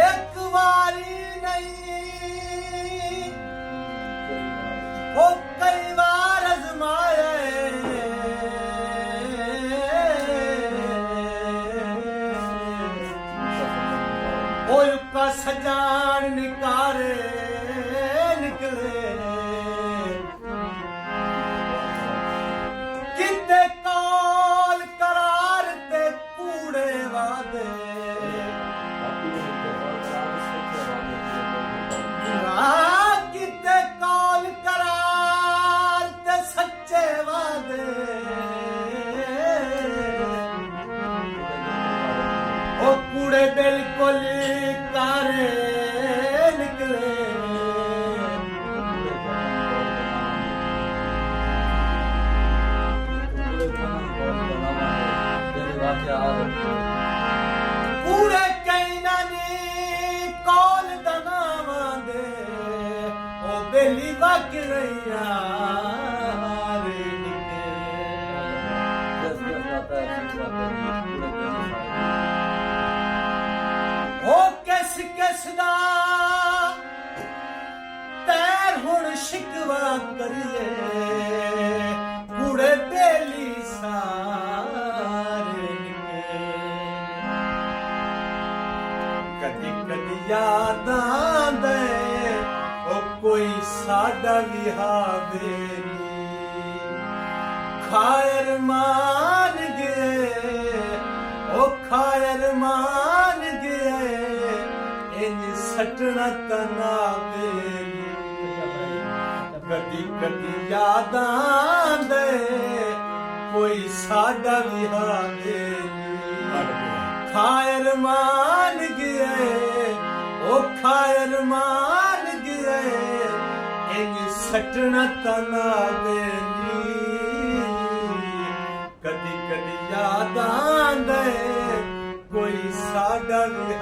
एक बारी नहीं वो कई बार आजमाए का सजान निकारे निकले किते कौल करार ते कूड़े वादे किते कौल करार ते सच्चे वादे ओ कूड़े बिल्कुल कारे निकले कूड़े कैना नी कौल दनावांदे ओ बेली वग रहिया रे ओ किस किस दा तैर हुण शिकवा करिए कूड़े बेली सारे निके कदी कदी याद आंदे ओ कोई साडा भी हावे खायर मान गए ओ खायर मान गए इंज सटना तना बेली कदी कदी याद आंदे कोई साडा भी हावे खायर मान गए ओ खायर मान गए इंज सटना तना बेली कदी कदी याद आंदे कोई साडा भी